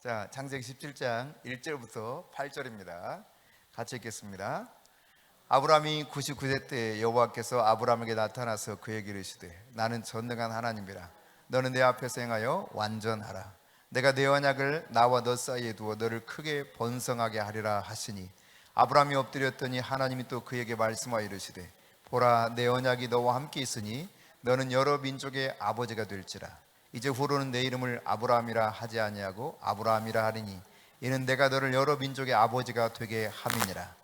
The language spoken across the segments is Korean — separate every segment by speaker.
Speaker 1: 자, 창세기 17장 1절부터 8절입니다. 같이 읽겠습니다. 아브라함이 99세 때 여호와께서 아브라함에게 나타나서 그에게 이르시되 나는 전능한 하나님이라. 너는 내 앞에서 행하여 완전하라. 내가 내 언약을 나와 너 사이에 두어 너를 크게 번성하게 하리라 하시니 아브라함이 엎드렸더니 하나님이 또 그에게 말씀하여 이르시되 보라, 내 언약이 너와 함께 있으니 너는 여러 민족의 아버지가 될지라. 이제 후로는 내 이름을 아브라함이라 하지 아니하고 아브라함이라 하리니 이는 내가 너를 여러 민족의 아버지가 되게 함이니라.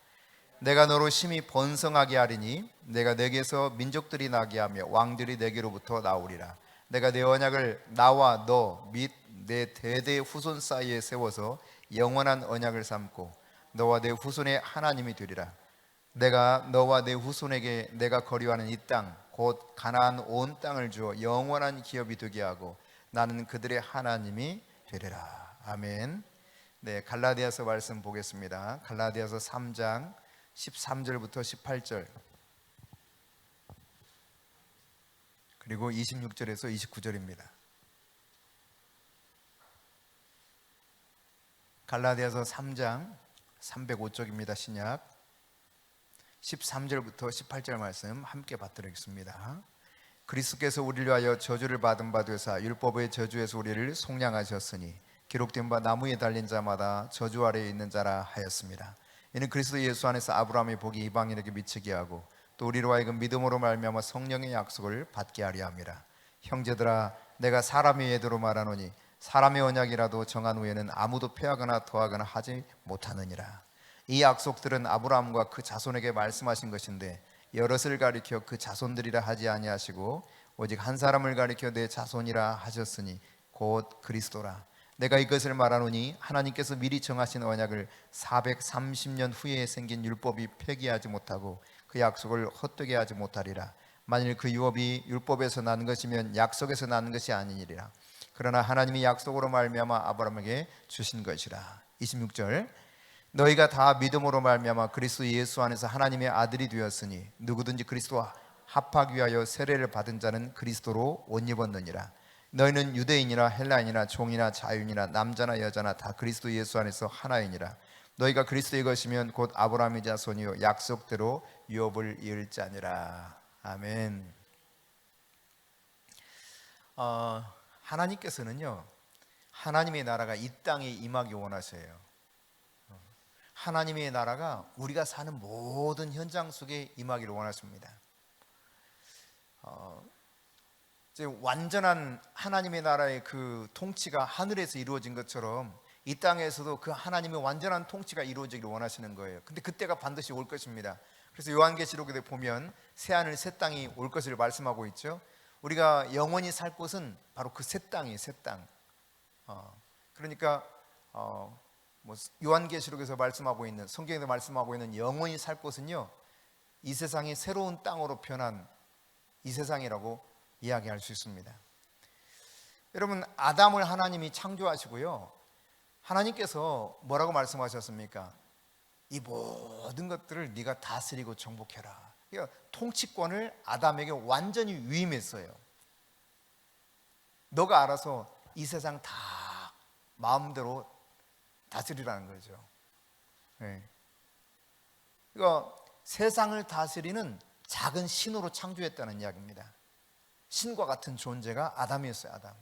Speaker 1: 내가 너로 심히 번성하게 하리니 내가 내게서 민족들이 나게 하며 왕들이 내게로부터 나오리라. 내가 내 언약을 나와 너 및 내 대대 후손 사이에 세워서 영원한 언약을 삼고 너와 내 후손의 하나님이 되리라. 내가 너와 내 후손에게 내가 거류하는 이 땅 곧 가나안 온 땅을 주어 영원한 기업이 되게 하고 나는 그들의 하나님이 되리라. 아멘. 네, 갈라디아서 말씀 보겠습니다. 갈라디아서 3장 13절부터 18절 그리고 26절에서 29절입니다. 갈라디아서 3장 305쪽입니다. 신약 13절부터 18절 말씀 함께 받들겠습니다. 그리스도께서 우리를 위하여 저주를 받은 바 되사 율법의 저주에서 우리를 속량하셨으니 기록된 바 나무에 달린 자마다 저주 아래에 있는 자라 하였습니다. 이는 그리스도 예수 안에서 아브라함의 복이 이방인에게 미치게 하고 또 우리로 하여금 믿음으로 말미암아 성령의 약속을 받게 하려 함이라. 형제들아, 내가 사람의 예대로 말하노니 사람의 언약이라도 정한 후에는 아무도 폐하거나 더하거나 하지 못하느니라. 이 약속들은 아브라함과 그 자손에게 말씀하신 것인데 여럿을 가리켜 그 자손들이라 하지 아니하시고 오직 한 사람을 가리켜 내 자손이라 하셨으니 곧 그리스도라. 내가 이것을 말하노니 하나님께서 미리 정하신 언약을 430년 후에 생긴 율법이 폐기하지 못하고 그 약속을 헛되게 하지 못하리라. 만일 그 율법이 율법에서 난 것이면 약속에서 난 것이 아니니라. 그러나 하나님이 약속으로 말미암아 아브라함에게 주신 것이라. 26절 너희가 다 믿음으로 말미암아 그리스도 예수 안에서 하나님의 아들이 되었으니 누구든지 그리스도와 합하기 위하여 세례를 받은 자는 그리스도로 옷 입었느니라. 너희는 유대인이나 헬라인이나 종이나 자유인이나 남자나 여자나 다 그리스도 예수 안에서 하나이니라. 너희가 그리스도의 것이면 곧 아브라함의 자손이요 약속대로 유업을 이을 자니라. 아멘. 하나님께서는요, 하나님의 나라가 이 땅에 임하기 원하셔요. 하나님의 나라가 우리가 사는 모든 현장 속에 임하기를 원하십니다. 이제 완전한 하나님의 나라의 그 통치가 하늘에서 이루어진 것처럼 이 땅에서도 그 하나님의 완전한 통치가 이루어지기를 원하시는 거예요. 근데 그때가 반드시 올 것입니다. 그래서 요한계시록에 보면 새하늘 새 땅이 올 것을 말씀하고 있죠. 우리가 영원히 살 곳은 바로 그 새 땅이에요. 새 땅. 그러니까 요한계시록에서 말씀하고 있는, 성경에서 말씀하고 있는 영원히 살 곳은요, 이 세상이 새로운 땅으로 변한 이 세상이라고 이야기할 수 있습니다. 여러분, 아담을 하나님이 창조하시고요, 하나님께서 뭐라고 말씀하셨습니까? 이 모든 것들을 네가 다스리고 정복해라. 그러니까 통치권을 아담에게 완전히 위임했어요. 너가 알아서 이 세상 다 마음대로 다스리라는 거죠. 네. 그러니까 세상을 다스리는 작은 신으로 창조했다는 이야기입니다. 신과 같은 존재가 아담이었어요. 아담.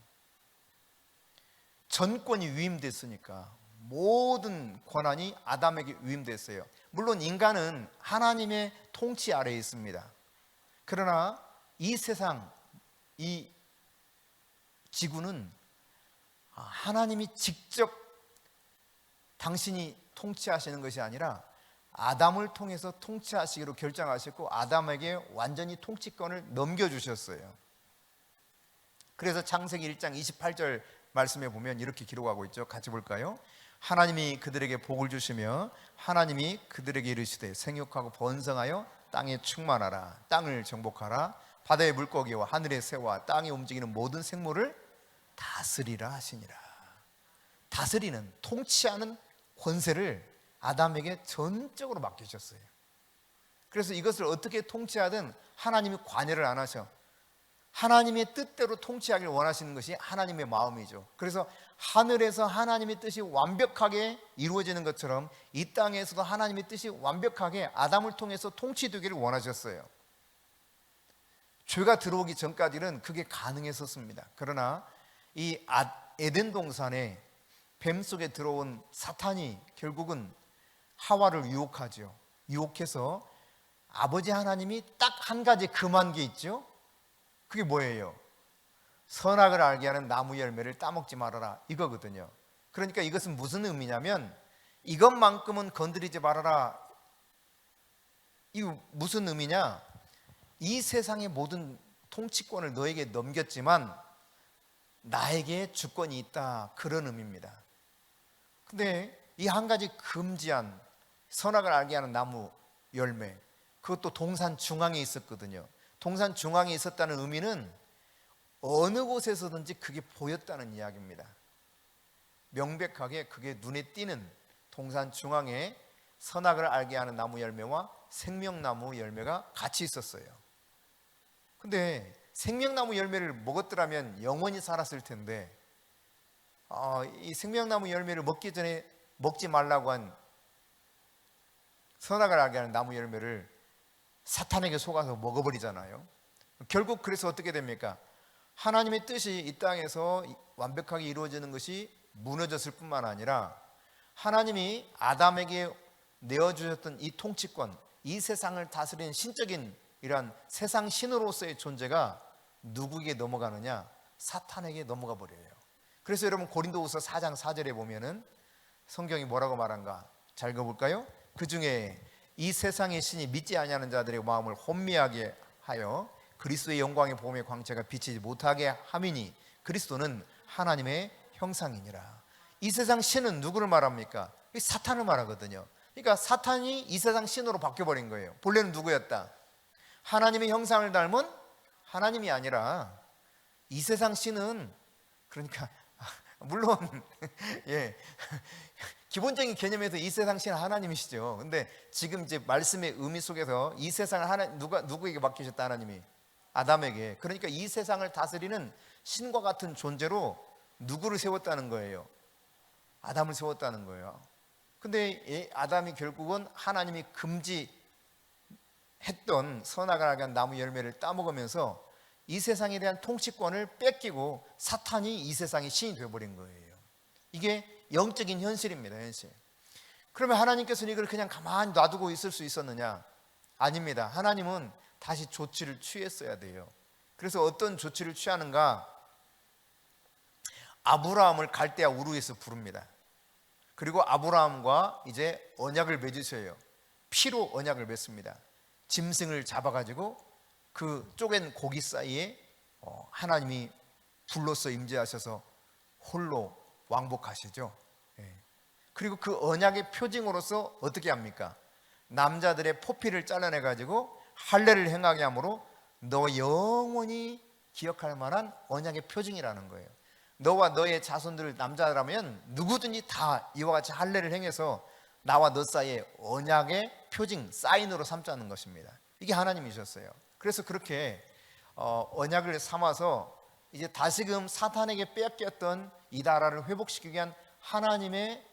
Speaker 1: 전권이 위임됐으니까 모든 권한이 아담에게 위임됐어요. 물론 인간은 하나님의 통치 아래에 있습니다. 그러나 이 세상, 이 지구는 하나님이 직접 당신이 통치하시는 것이 아니라 아담을 통해서 통치하시기로 결정하셨고 아담에게 완전히 통치권을 넘겨주셨어요. 그래서 창세기 1장 28절 말씀에 보면 이렇게 기록하고 있죠. 같이 볼까요? 하나님이 그들에게 복을 주시며 하나님이 그들에게 이르시되 생육하고 번성하여 땅에 충만하라. 땅을 정복하라. 바다의 물고기와 하늘의 새와 땅에 움직이는 모든 생물을 다스리라 하시니라. 다스리는, 통치하는 권세를 아담에게 전적으로 맡기셨어요. 그래서 이것을 어떻게 통치하든 하나님이 관여를 안 하셔. 하나님의 뜻대로 통치하기를 원하시는 것이 하나님의 마음이죠. 그래서 하늘에서 하나님의 뜻이 완벽하게 이루어지는 것처럼 이 땅에서도 하나님의 뜻이 완벽하게 아담을 통해서 통치되기를 원하셨어요. 죄가 들어오기 전까지는 그게 가능했었습니다. 그러나 이 에덴 동산에 뱀 속에 들어온 사탄이 결국은 하와를 유혹하죠. 유혹해서 아버지 하나님이 딱 한 가지 금한 게 있죠. 그게 뭐예요? 선악을 알게 하는 나무 열매를 따먹지 말아라, 이거거든요. 그러니까 이것은 무슨 의미냐면 이것만큼은 건드리지 말아라. 이 무슨 의미냐? 이 세상의 모든 통치권을 너에게 넘겼지만 나에게 주권이 있다, 그런 의미입니다. 근데 이 한 가지 금지한 선악을 알게 하는 나무 열매, 그것도 동산 중앙에 있었거든요. 동산 중앙에 있었다는 의미는 어느 곳에서든지 그게 보였다는 이야기입니다. 명백하게 그게 눈에 띄는 동산 중앙에 선악을 알게 하는 나무 열매와 생명나무 열매가 같이 있었어요. 근데 생명나무 열매를 먹었더라면 영원히 살았을 텐데 이 생명나무 열매를 먹기 전에 먹지 말라고 한 선악을 알게 하는 나무 열매를 사탄에게 속아서 먹어버리잖아요. 결국 그래서 어떻게 됩니까? 하나님의 뜻이 이 땅에서 완벽하게 이루어지는 것이 무너졌을 뿐만 아니라 하나님이 아담에게 내어주셨던 이 통치권, 이 세상을 다스리는 신적인 이러한 세상 신으로서의 존재가 누구에게 넘어가느냐? 사탄에게 넘어가 버려요. 그래서 여러분 고린도후서 4장 4절에 보면은 성경이 뭐라고 말한가? 잘 읽어볼까요? 그 중에 이 세상의 신이 믿지 아니하는 자들의 마음을 혼미하게 하여 그리스도의 영광의 복음의 광채가 비치지 못하게 함이니 그리스도는 하나님의 형상이니라. 이 세상 신은 누구를 말합니까? 사탄을 말하거든요. 그러니까 사탄이 이 세상 신으로 바뀌어버린 거예요. 본래는 누구였다? 하나님의 형상을 닮은 하나님이 아니라 이 세상 신은, 그러니까 물론 예, 기본적인 개념에서 이 세상 신은 하나님이시죠. 근데 지금 이제 말씀의 의미 속에서 이 세상을 누구에게 맡기셨다? 하나님이 아담에게. 그러니까 이 세상을 다스리는 신과 같은 존재로 누구를 세웠다는 거예요? 아담을 세웠다는 거예요. 근데 아담이 결국은 하나님이 금지했던 선악을 알게 한 나무 열매를 따먹으면서 이 세상에 대한 통치권을 뺏기고 사탄이 이 세상의 신이 되어버린 거예요. 이게 영적인 현실입니다. 현실. 그러면 하나님께서는 이걸 그냥 가만히 놔두고 있을 수 있었느냐? 아닙니다. 하나님은 다시 조치를 취했어야 돼요. 그래서 어떤 조치를 취하는가? 아브라함을 갈대아 우르에서 부릅니다. 그리고 아브라함과 이제 언약을 맺으셔요. 피로 언약을 맺습니다. 짐승을 잡아가지고 그 쪼갠 고기 사이에 하나님이 불로서 임재하셔서 홀로 왕복하시죠. 그리고 그 언약의 표징으로서 어떻게 합니까? 남자들의 포피를 잘라내가지고 할례를 행하게 하므로 너 영원히 기억할 만한 언약의 표징이라는 거예요. 너와 너의 자손들 남자라면 누구든지 다 이와 같이 할례를 행해서 나와 너 사이에 언약의 표징, 사인으로 삼자는 것입니다. 이게 하나님이셨어요. 그래서 그렇게 언약을 삼아서 이제 다시금 사탄에게 빼앗겼던 이 나라를 회복시키기 위한 하나님의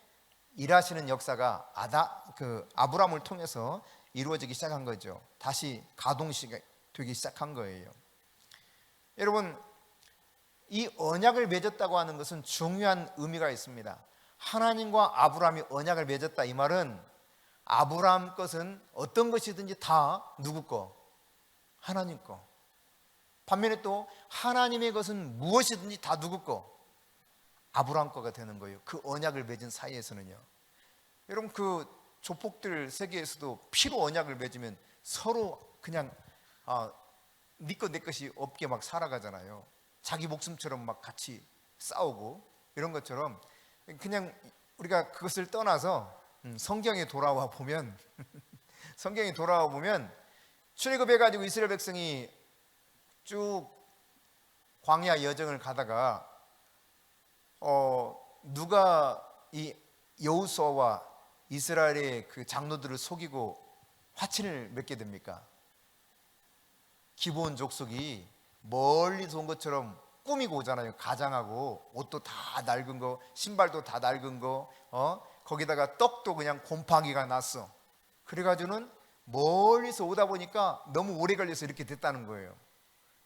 Speaker 1: 일하시는 역사가 아브라함을 통해서 이루어지기 시작한 거죠. 다시 가동되기 시작한 거예요. 여러분, 이 언약을 맺었다고 하는 것은 중요한 의미가 있습니다. 하나님과 아브라함이 언약을 맺었다, 이 말은 아브라함 것은 어떤 것이든지 다 누구 거? 하나님 거. 반면에 또 하나님의 것은 무엇이든지 다 누구 거? 아브라함 거가 되는 거예요. 그 언약을 맺은 사이에서는요. 여러분, 그 조폭들 세계에서도 피로 언약을 맺으면 서로 그냥 네 것 내 것이 없게 막 살아가잖아요. 자기 목숨처럼 막 같이 싸우고 이런 것처럼 그냥 우리가 그것을 떠나서 성경에 돌아와 보면 성경에 돌아와 보면 출애굽해가지고 이스라엘 백성이 쭉 광야 여정을 가다가 누가 이 여호수아와 이스라엘의 그 장로들을 속이고 화친을 맺게 됩니까? 기브온 족속이 멀리서 온 것처럼 꾸미고 오잖아요. 가장하고 옷도 다 낡은 거, 신발도 다 낡은 거, 거기다가 떡도 그냥 곰팡이가 났어. 그래가지고는 멀리서 오다 보니까 너무 오래 걸려서 이렇게 됐다는 거예요.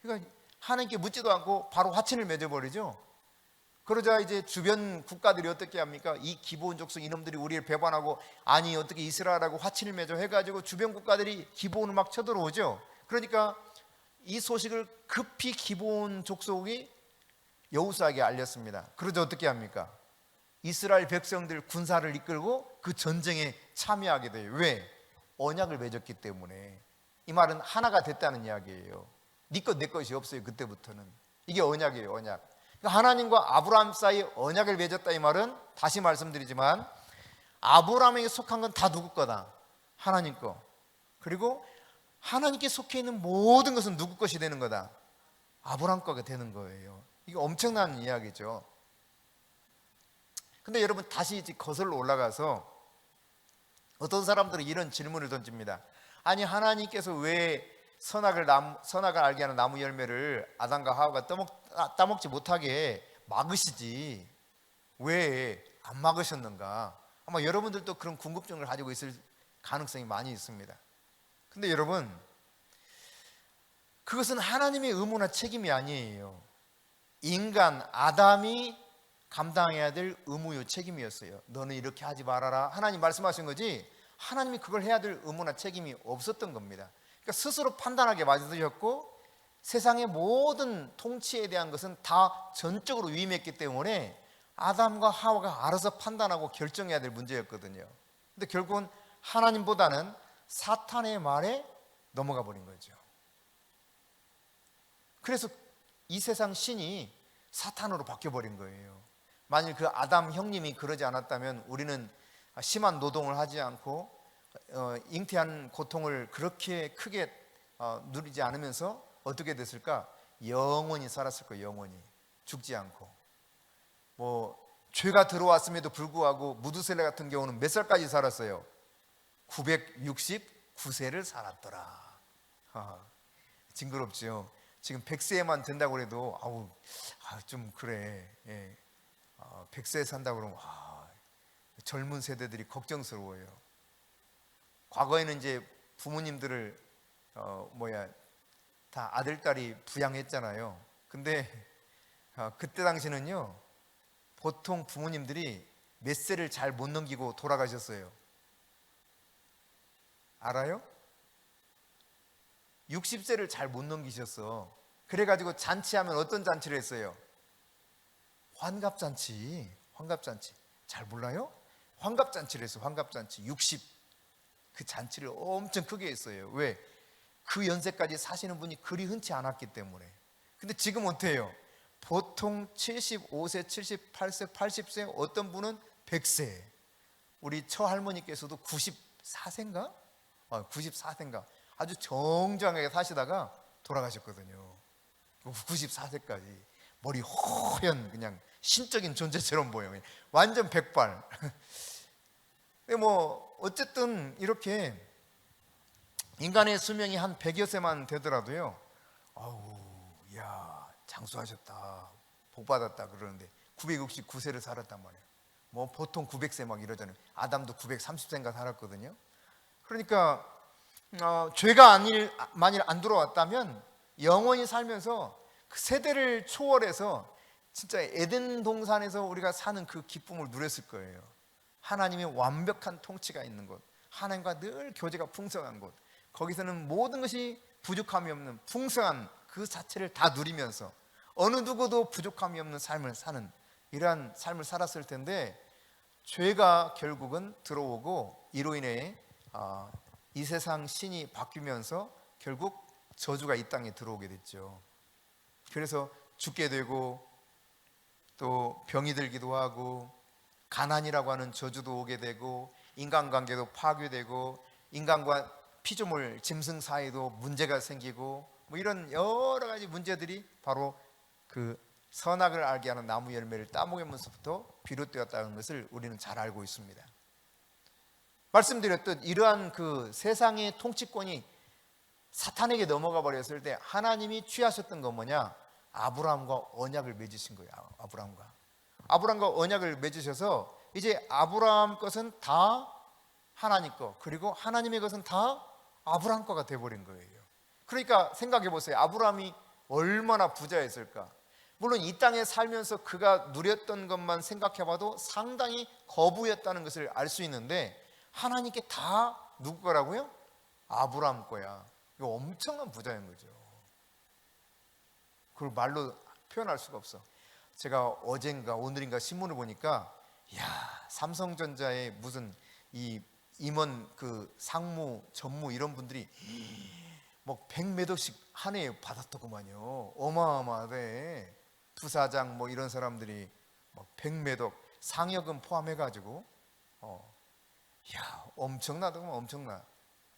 Speaker 1: 그러니까 하나님께 묻지도 않고 바로 화친을 맺어버리죠. 그러자 이제 주변 국가들이 어떻게 합니까? 이 기브온 족속 이놈들이 우리를 배반하고, 아니 어떻게 이스라엘하고 화친을 맺어 해가지고 주변 국가들이 기브온을 막 쳐들어오죠. 그러니까 이 소식을 급히 기브온 족속이 여호수아에게 알렸습니다. 그러자 어떻게 합니까? 이스라엘 백성들 군사를 이끌고 그 전쟁에 참여하게 돼요. 왜? 언약을 맺었기 때문에. 이 말은 하나가 됐다는 이야기예요. 네 것 내 것이 없어요. 그때부터는. 이게 언약이에요. 언약. 그러니까 하나님과 아브라함 사이 언약을 맺었다, 이 말은 다시 말씀드리지만 아브라함에게 속한 건 다 누구 거다? 하나님 거. 그리고 하나님께 속해 있는 모든 것은 누구 것이 되는 거다? 아브라함 거가 되는 거예요. 이게 엄청난 이야기죠. 근데 여러분, 다시 이제 거슬러 올라가서 어떤 사람들은 이런 질문을 던집니다. 아니, 하나님께서 왜 선악을 알게 하는 나무 열매를 아담과 하와가 따먹지 못하게 막으시지 왜 안 막으셨는가? 아마 여러분들도 그런 궁금증을 가지고 있을 가능성이 많이 있습니다. 근데 여러분, 그것은 하나님의 의무나 책임이 아니에요. 인간 아담이 감당해야 될 의무요 책임이었어요. 너는 이렇게 하지 말아라, 하나님 말씀하신 거지 하나님이 그걸 해야 될 의무나 책임이 없었던 겁니다. 그러니까 스스로 판단하게 맞으셨고, 세상의 모든 통치에 대한 것은 다 전적으로 위임했기 때문에 아담과 하와가 알아서 판단하고 결정해야 될 문제였거든요. 근데 결국은 하나님보다는 사탄의 말에 넘어가 버린 거죠. 그래서 이 세상 신이 사탄으로 바뀌어버린 거예요. 만일 그 아담 형님이 그러지 않았다면 우리는 심한 노동을 하지 않고 잉태한 고통을 그렇게 크게 누리지 않으면서 어떻게 됐을까? 영원히 살았을 거예요. 영원히 죽지 않고. 죄가 들어왔음에도 불구하고 무두셀레 같은 경우는 몇 살까지 살았어요? 969세를 살았더라. 징그럽죠. 지금 100세만 된다고 해도 좀 그래. 100세 산다고 그러면 젊은 세대들이 걱정스러워요. 과거에는 이제 부모님들을 다 아들, 딸이 부양했잖아요. 근데 그때 당시는요, 보통 부모님들이 몇 세를 잘 못 넘기고 돌아가셨어요. 알아요? 60세를 잘 못 넘기셨어. 그래가지고 잔치하면 어떤 잔치를 했어요? 환갑잔치. 잘 몰라요? 환갑잔치를 했어요. 환갑잔치. 60. 그 잔치를 엄청 크게 했어요. 왜? 그 연세까지 사시는 분이 그리 흔치 않았기 때문에. 근데 지금 어때요? 보통 75세, 78세, 80세, 어떤 분은 100세. 우리 처할머니께서도 94세인가? 94세인가? 아주 정정하게 사시다가 돌아가셨거든요. 94세까지. 머리 허연, 그냥 신적인 존재처럼 보여요. 완전 백발. 근데 어쨌든 이렇게 인간의 수명이 한 100여 세만 되더라도요, 장수하셨다, 복받았다 그러는데 969세를 살았단 말이에요. 보통 900세 막 이러잖아요. 아담도 930세인가 살았거든요. 그러니까 죄가 만일 안 들어왔다면 영원히 살면서 그 세대를 초월해서 진짜 에덴 동산에서 우리가 사는 그 기쁨을 누렸을 거예요. 하나님의 완벽한 통치가 있는 곳, 하나님과 늘 교제가 풍성한 곳, 거기서는 모든 것이 부족함이 없는 풍성한 그 자체를 다 누리면서 어느 누구도 부족함이 없는 삶을 사는 이러한 삶을 살았을 텐데, 죄가 결국은 들어오고 이로 인해 이 세상 신이 바뀌면서 결국 저주가 이 땅에 들어오게 됐죠. 그래서 죽게 되고 또 병이 들기도 하고 가난이라고 하는 저주도 오게 되고 인간관계도 파괴되고 인간과 피조물 짐승 사이도 문제가 생기고 이런 여러 가지 문제들이 바로 그 선악을 알게 하는 나무 열매를 따먹으면서부터 비롯되었다는 것을 우리는 잘 알고 있습니다. 말씀드렸듯 이러한 그 세상의 통치권이 사탄에게 넘어가 버렸을 때 하나님이 취하셨던 건 뭐냐? 아브라함과 언약을 맺으신 거예요. 아브라함과 언약을 맺으셔서 이제 아브라함 것은 다 하나님 거, 그리고 하나님의 것은 다 아브라함 거가 돼버린 거예요. 그러니까 생각해 보세요. 아브라함이 얼마나 부자였을까. 물론 이 땅에 살면서 그가 누렸던 것만 생각해 봐도 상당히 거부였다는 것을 알 수 있는데, 하나님께 다 누구 거라고요? 아브라함 거야. 이거 엄청난 부자인 거죠. 그걸 말로 표현할 수가 없어. 제가 어젠가 오늘인가 신문을 보니까, 야, 삼성전자의 무슨 이 임원 그 상무 전무 이런 분들이 뭐 100몇 억씩 한 해에 받았더구만요. 어마어마하대. 부사장 뭐 이런 사람들이 막 100몇 억 상여금 포함해 가지고 야, 엄청나더구만. 엄청나.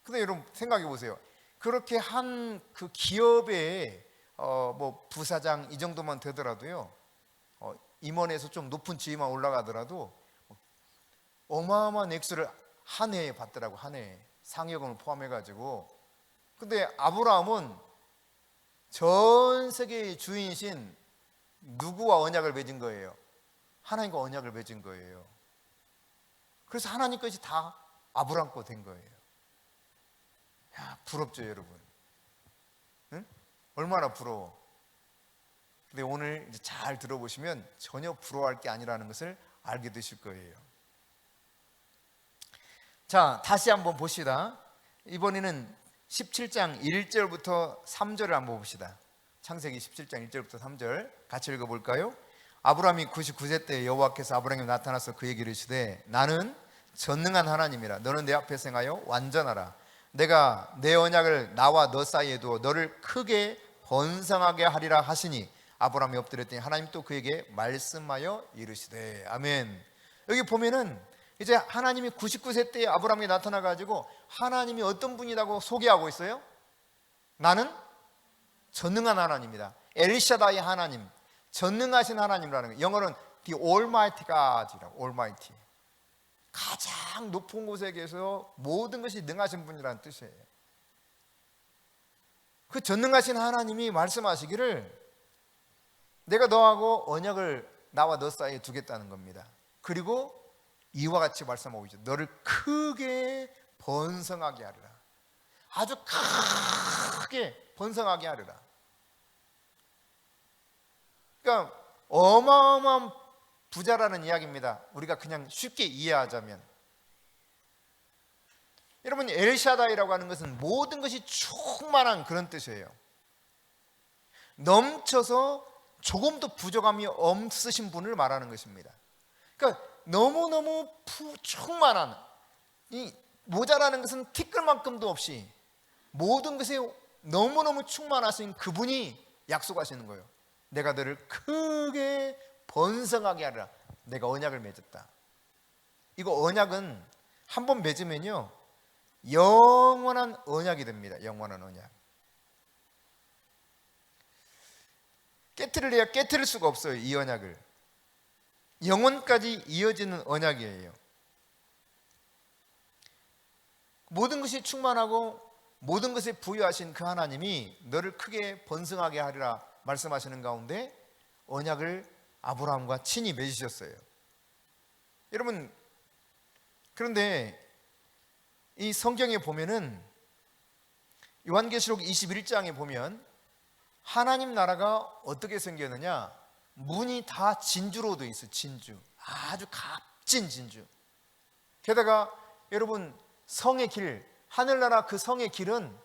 Speaker 1: 근데 여러분 생각해 보세요. 그렇게 한 그 기업의 뭐 부사장 이 정도만 되더라도요, 임원에서 좀 높은 지위만 올라가더라도 어마어마한 액수를 한 해에 받더라고. 한 해에 상여금을 포함해 가지고. 근데 아브라함은 전 세계의 주인이신 누구와 언약을 맺은 거예요? 하나님과 언약을 맺은 거예요. 그래서 하나님 것이 다 아브라함 거 된 거예요. 야, 부럽죠 여러분? 응? 얼마나 부러워. 근데 오늘 이제 잘 들어보시면 전혀 부러워할 게 아니라는 것을 알게 되실 거예요. 자, 다시 한번 봅시다. 이번에는 17장 1절부터 3절을 한번 봅시다. 창세기 17장 1절부터 3절 같이 읽어볼까요? 아브라함이 99세 때 여호와께서 아브라함에게 나타나서 그에게 이르시되, 나는 전능한 하나님이라. 너는 내 앞에서 행하여 완전하라. 내가 내 언약을 나와 너 사이에 두어 너를 크게 번성하게 하리라 하시니, 아브라함이 엎드렸더니 하나님 또 그에게 말씀하여 이르시되. 아멘. 여기 보면은 이제 하나님이 99세 때 아브라함에게 나타나 가지고 하나님이 어떤 분이라고 소개하고 있어요? 나는 전능한 하나님이다. 엘샤다이 하나님, 전능하신 하나님이라는 거예요. 영어로는 The Almighty God이라고. Almighty, 가장 높은 곳에 계셔 모든 것이 능하신 분이라는 뜻이에요. 그 전능하신 하나님이 말씀하시기를, 내가 너하고 언약을 나와 너 사이에 두겠다는 겁니다. 그리고 이와 같이 말씀하고 있죠. 너를 크게 번성하게 하리라. 아주 크게 번성하게 하리라. 그러니까 어마어마한 부자라는 이야기입니다. 우리가 그냥 쉽게 이해하자면, 여러분, 엘샤다이라고 하는 것은 모든 것이 충만한 그런 뜻이에요. 넘쳐서 조금도 부족함이 없으신 분을 말하는 것입니다. 그러니까 너무너무 충만한, 이 모자라는 것은 티끌만큼도 없이 모든 것에 너무너무 충만하신 그분이 약속하시는 거예요. 내가 너를 크게 번성하게 하리라. 내가 언약을 맺었다. 이거 언약은 한번 맺으면요 영원한 언약이 됩니다. 영원한 언약. 깨트려야 깨트릴 수가 없어요. 이 언약을. 영원까지 이어지는 언약이에요. 모든 것이 충만하고 모든 것에 부유하신 그 하나님이 너를 크게 번성하게 하리라 말씀하시는 가운데 언약을 아브라함과 친히 맺으셨어요. 여러분, 그런데 이 성경에 보면은 요한계시록 21장에 보면 하나님 나라가 어떻게 생겼느냐, 문이 다 진주로 되어 있어요. 진주, 아주 값진 진주. 게다가 여러분, 성의 길, 하늘나라 그 성의 길은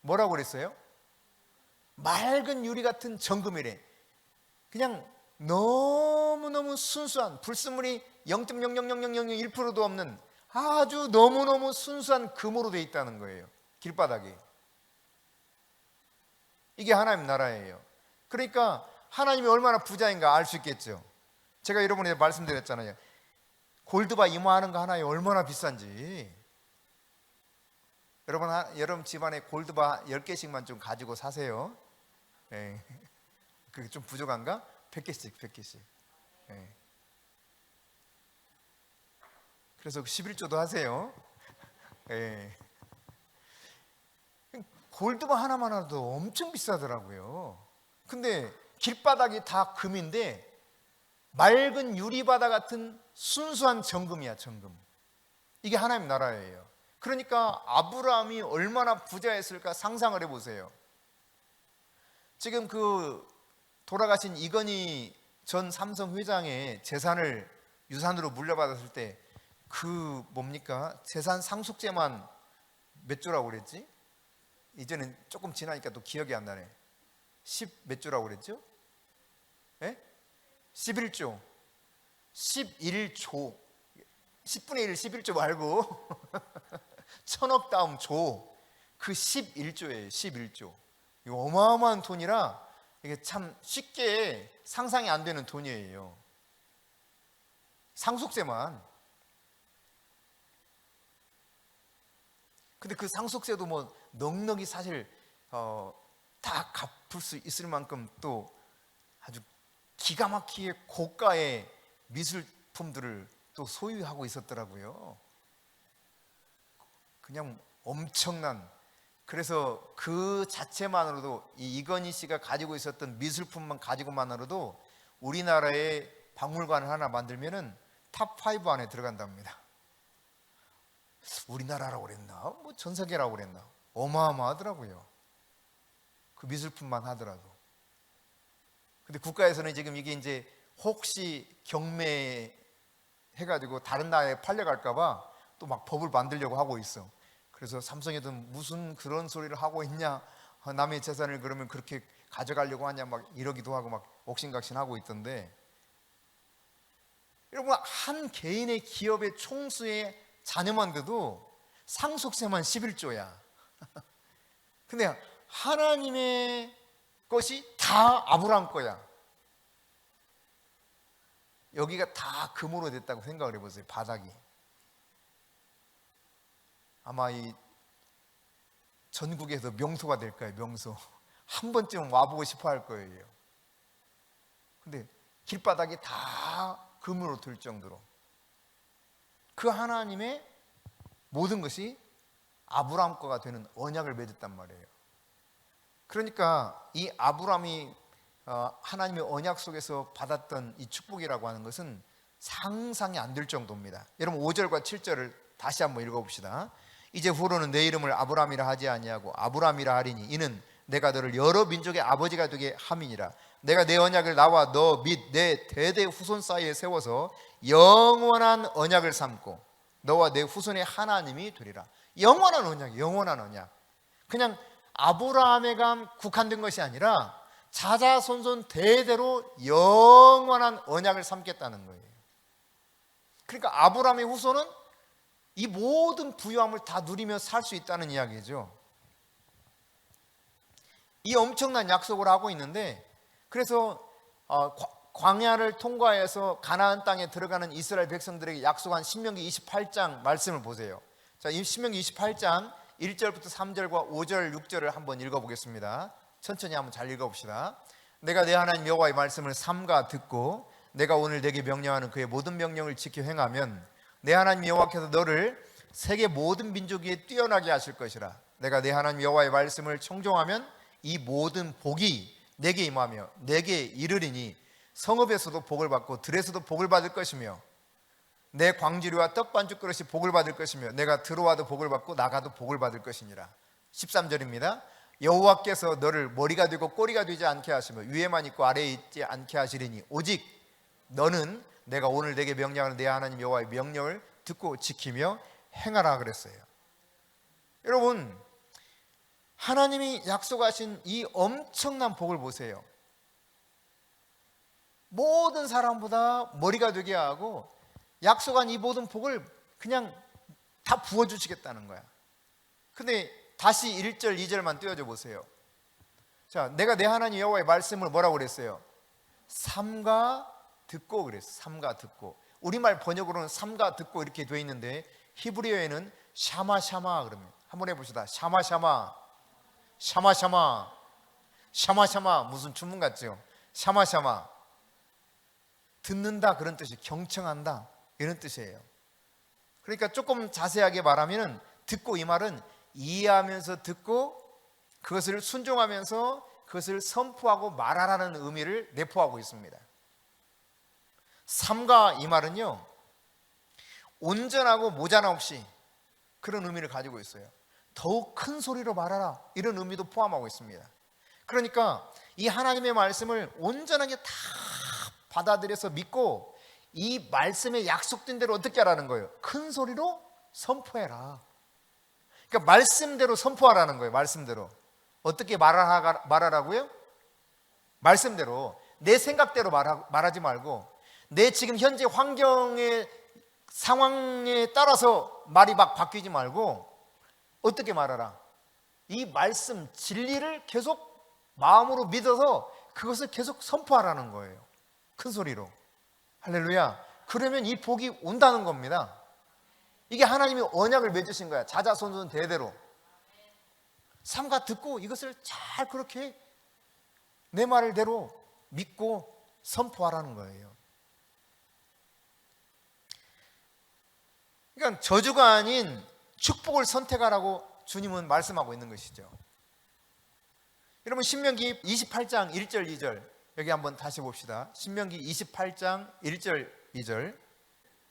Speaker 1: 뭐라고 그랬어요? 맑은 유리 같은 정금이래. 그냥 너무너무 순수한, 불순물이 0.0000001%도 없는 아주 너무너무 순수한 금으로 되어 있다는 거예요. 길바닥이. 이게 하나님 나라예요. 그러니까 하나님이 얼마나 부자인가 알 수 있겠죠. 제가 여러분에게 말씀드렸잖아요. 골드바 이모하는 거 하나에 얼마나 비싼지. 여러분 집안에 골드바 10개씩만 좀 가지고 사세요. 네. 그게 좀 부족한가? 100개씩. 네. 그래서 11조도 하세요. 네. 골드바 하나만 하도 엄청 비싸더라고요. 근데 길바닥이 다 금인데 맑은 유리바다 같은 순수한 정금이야, 정금. 이게 하나님 나라예요. 그러니까 아브라함이 얼마나 부자였을까 상상을 해보세요. 지금 그 돌아가신 이건희 전 삼성 회장의 재산을 유산으로 물려받았을 때 그 뭡니까? 재산 상속세만 몇 조라고 그랬지? 이제는 조금 지나니까 또 기억이 안 나네. 10 몇 조라고 그랬죠? 예? 11조. 11조. 10분의 1 11조 말고 1000억 다음 조. 그 11조예요. 11조. 이거 어마어마한 돈이라 이게 참 쉽게 상상이 안 되는 돈이에요. 상속세만. 근데 그 상속세도 뭐 넉넉히 사실 다 갚을 수 있을 만큼 또 아주 기가 막히게 고가의 미술품들을 또 소유하고 있었더라고요. 그냥 엄청난. 그래서 그 자체만으로도 이건희 씨가 가지고 있었던 미술품만 가지고만으로도 우리나라의 박물관을 하나 만들면은 탑5 안에 들어간답니다. 우리나라라고 그랬나? 뭐 전 세계라고 그랬나? 어마어마하더라고요. 그 미술품만 하더라도. 근데 국가에서는 지금 이게 이제 혹시 경매해가지고 다른 나라에 팔려갈까봐 또 막 법을 만들려고 하고 있어. 그래서 삼성에도 무슨 그런 소리를 하고 있냐? 남의 재산을 그러면 그렇게 가져가려고 하냐? 막 이러기도 하고 막 옥신각신하고 있던데. 여러분, 한 개인의 기업의 총수의 자녀만 돼도 상속세만 11조야. 근데 하나님의 것이 다 아브라함 거야. 여기가 다 금으로 됐다고 생각을 해보세요. 바닥이. 아마 이 전국에서 명소가 될 거예요. 명소. 한 번쯤 와보고 싶어 할 거예요. 근데 길바닥이 다 금으로 될 정도로 그 하나님의 모든 것이 아브라함 거가 되는 언약을 맺었단 말이에요. 그러니까 이 아브라함이 하나님의 언약 속에서 받았던 이 축복이라고 하는 것은 상상이 안 될 정도입니다. 여러분 5절과 7절을 다시 한번 읽어봅시다. 이제 후로는 내 이름을 아브라함이라 하지 아니하고 아브라함이라 하리니 이는 내가 너를 여러 민족의 아버지가 되게 함이니라. 내가 내 언약을 나와 너 및 내 대대 후손 사이에 세워서 영원한 언약을 삼고 너와 내 후손의 하나님이 되리라. 영원한 언약, 영원한 언약. 그냥 아브라함에만 국한된 것이 아니라 자자손손 대대로 영원한 언약을 삼겠다는 거예요. 그러니까 아브라함의 후손은 이 모든 부유함을 다 누리며 살 수 있다는 이야기죠. 이 엄청난 약속을 하고 있는데, 그래서 광야를 통과해서 가나안 땅에 들어가는 이스라엘 백성들에게 약속한 신명기 28장 말씀을 보세요. 자, 이 신명기 28장 1절부터 3절과 5절, 6절을 한번 읽어보겠습니다. 천천히 한번 잘 읽어봅시다. 내가 내 하나님 여호와의 말씀을 삼가 듣고 내가 오늘 내게 명령하는 그의 모든 명령을 지켜 행하면 내 하나님 여호와께서 너를 세계 모든 민족 위에 뛰어나게 하실 것이라. 내가 내 하나님 여호와의 말씀을 청종하면 이 모든 복이 내게 임하며 내게 이르리니 성읍에서도 복을 받고 들에서도 복을 받을 것이며 내 광주리와 떡반죽 그릇이 복을 받을 것이며 내가 들어와도 복을 받고 나가도 복을 받을 것이니라. 13절입니다. 여호와께서 너를 머리가 되고 꼬리가 되지 않게 하시며 위에만 있고 아래에 있지 않게 하시리니 오직 너는 내가 오늘 내게 명령하는 내 하나님 여호와의 명령을 듣고 지키며 행하라 그랬어요. 여러분, 하나님이 약속하신 이 엄청난 복을 보세요. 모든 사람보다 머리가 되게 하고 약속한 이 모든 복을 그냥 다 부어주시겠다는 거야. 근데 다시 1절 2절만 띄워줘 보세요. 자, 내가 내 하나님 여호와의 말씀을 뭐라고 그랬어요? 삼가 듣고 그랬어요. 삼가 듣고. 우리말 번역으로는 삼가 듣고 이렇게 돼 있는데 히브리어에는 샤마샤마 그러면 한번 해봅시다. 샤마샤마 샤마샤마 샤마샤마. 무슨 주문 같죠? 샤마샤마. 듣는다 그런 뜻이, 경청한다 이런 뜻이에요. 그러니까 조금 자세하게 말하면 듣고, 이 말은 이해하면서 듣고 그것을 순종하면서 그것을 선포하고 말하라는 의미를 내포하고 있습니다. 삼가 이 말은요, 온전하고 모자람 없이 그런 의미를 가지고 있어요. 더욱 큰 소리로 말하라, 이런 의미도 포함하고 있습니다. 그러니까 이 하나님의 말씀을 온전하게 다 받아들여서 믿고 이 말씀에 약속된 대로 어떻게 하라는 거예요? 큰 소리로 선포해라. 그러니까 말씀대로 선포하라는 거예요. 말씀대로. 어떻게 말하라고요? 말씀대로. 내 생각대로 말하지 말고 내 지금 현재 환경의 상황에 따라서 말이 막 바뀌지 말고 어떻게 말하라? 이 말씀 진리를 계속 마음으로 믿어서 그것을 계속 선포하라는 거예요. 큰 소리로. 할렐루야. 그러면 이 복이 온다는 겁니다. 이게 하나님이 언약을 맺으신 거야. 자자손손 대대로. 삼가 듣고 이것을 잘 그렇게 내 말대로 믿고 선포하라는 거예요. 그러니까 저주가 아닌 축복을 선택하라고 주님은 말씀하고 있는 것이죠. 여러분 신명기 28장 1절 2절 여기 한번 다시 봅시다. 신명기 28장 1절 2절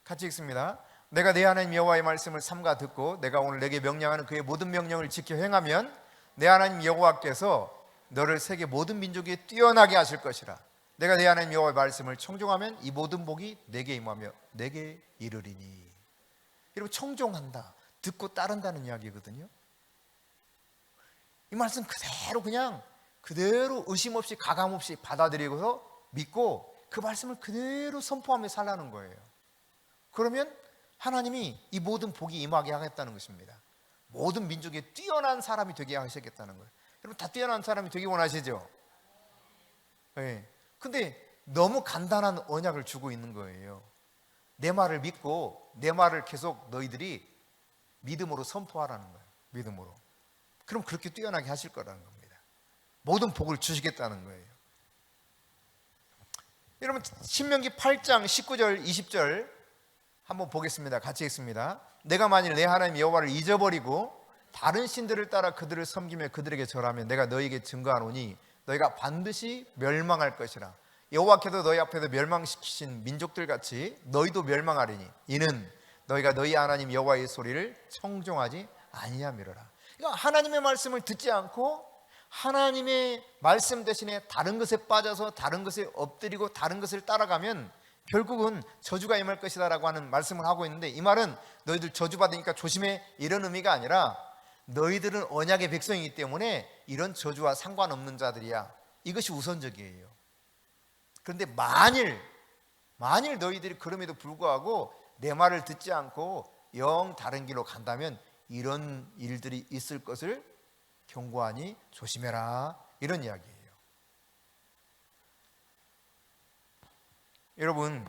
Speaker 1: 같이 읽습니다. 내가 내 하나님 여호와의 말씀을 삼가 듣고 내가 오늘 내게 명령하는 그의 모든 명령을 지켜 행하면 내 하나님 여호와께서 너를 세계 모든 민족에 뛰어나게 하실 것이라. 내가 내 하나님 여호와의 말씀을 청종하면 이 모든 복이 내게 임하며 내게 이르리니. 여러분 청종한다, 듣고 따른다는 이야기거든요. 이 말씀 그대로 그냥 그대로 의심 없이 가감 없이 받아들이고서 믿고 그 말씀을 그대로 선포하며 살라는 거예요. 그러면 하나님이 이 모든 복이 임하게 하겠다는 것입니다. 모든 민족에 뛰어난 사람이 되게 하시겠다는 거예요. 여러분 다 뛰어난 사람이 되기 원하시죠? 네. 근데 너무 간단한 언약을 주고 있는 거예요. 내 말을 믿고 내 말을 계속 너희들이 믿음으로 선포하라는 거예요. 믿음으로. 그럼 그렇게 뛰어나게 하실 거라는 겁니다. 모든 복을 주시겠다는 거예요. 여러분 신명기 8장 19절 20절 한번 보겠습니다. 같이 읽습니다. 내가 만일 내 하나님 여호와를 잊어버리고 다른 신들을 따라 그들을 섬기며 그들에게 절하면 내가 너희에게 증거하노니 너희가 반드시 멸망할 것이라. 여호와께서 너희 앞에서 멸망시키신 민족들 같이 너희도 멸망하리니 이는 너희가 너희 하나님 여호와의 소리를 청종하지 아니함이로라. 그러니까 하나님의 말씀을 듣지 않고 하나님의 말씀 대신에 다른 것에 빠져서 다른 것에 엎드리고 다른 것을 따라가면 결국은 저주가 임할 것이다 라고 하는 말씀을 하고 있는데, 이 말은 너희들 저주받으니까 조심해 이런 의미가 아니라 너희들은 언약의 백성이기 때문에 이런 저주와 상관없는 자들이야, 이것이 우선적이에요. 그런데 만일 너희들이 그럼에도 불구하고 내 말을 듣지 않고 영 다른 길로 간다면 이런 일들이 있을 것을 경고하니 조심해라, 이런 이야기예요. 여러분